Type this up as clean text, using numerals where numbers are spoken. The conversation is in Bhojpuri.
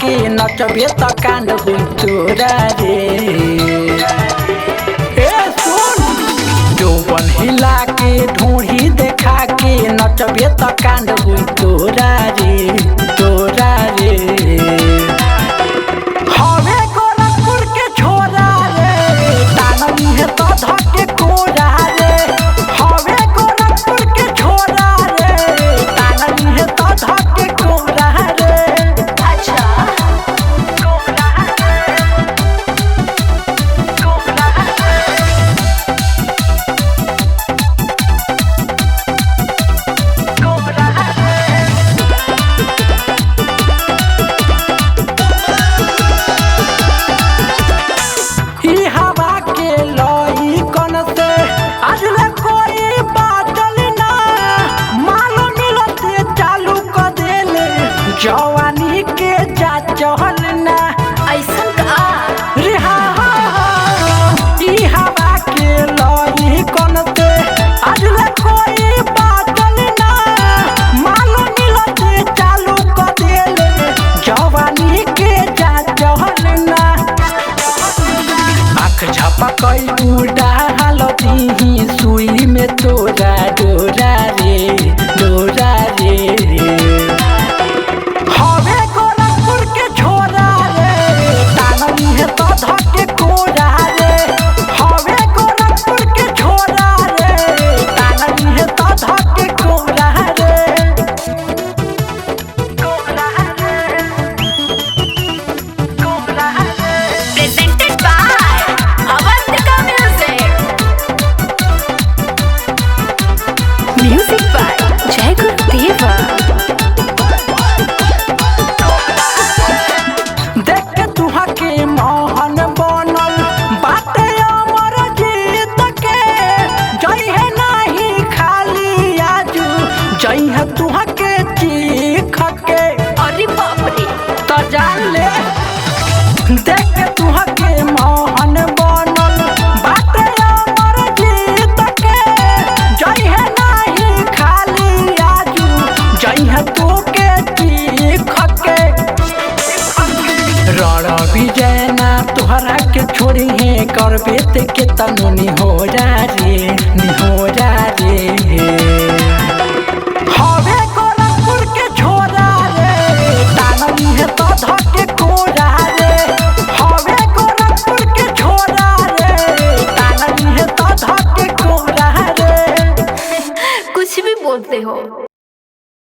के नचबे त कांड हुई तोरा रे। ए सुन जौवन हिला के ढूंढी देखा के नचबे त कांड हुई तोरा रे तोरा रे। हवे गोरखपुर के छोरा रे ताननी है तो धके कोरा रे। हवे गोरखपुर के छोरा रे ताननी है तो धके कोरा रे। अच्छा कोरा ई हवा के लई कन से आज ले कोई बादल ना मालो मिलते चालू कर देले जवानी के जा चहल ना। ऐसन का रे ई हवा के लई कन से आज ले कोई बादल ना मालो मिलते चालू कर देले जवानी के जा चहल ना। आँख झपकई उड़ा हालती सुई में तोरा डोरा रे डोरा रे। हवे गोरखपुर के छोरा रे ताननी है तो धके कोरा रे। हवे गोरखपुर के छोरा रे ताननी है तो धके कोरा रे। presented by Avantika Music by Jai Gurudeva। देख के तुहा के मोहन बनल बाटे अमर जीत के जई है नहीं खाली आजू जई है तुहा के चीख के अरे बाप रे त जान ले। देख के तुहा के मोहन बनल बाटे अमर जीत के जई है नहीं खाली आजू जई है तू के चीख के। रण विजय ना तोहरा के छोड़ी है करबे ते के तनु निहोरा रे निहोरा रे। हवे गोरखपुर के छोरा रे ताननी है तो धके कोरा रे। हवे गोरखपुर के छोरा रे ताननी है तो धके कोरा रे। कुछ भी बोलते हो।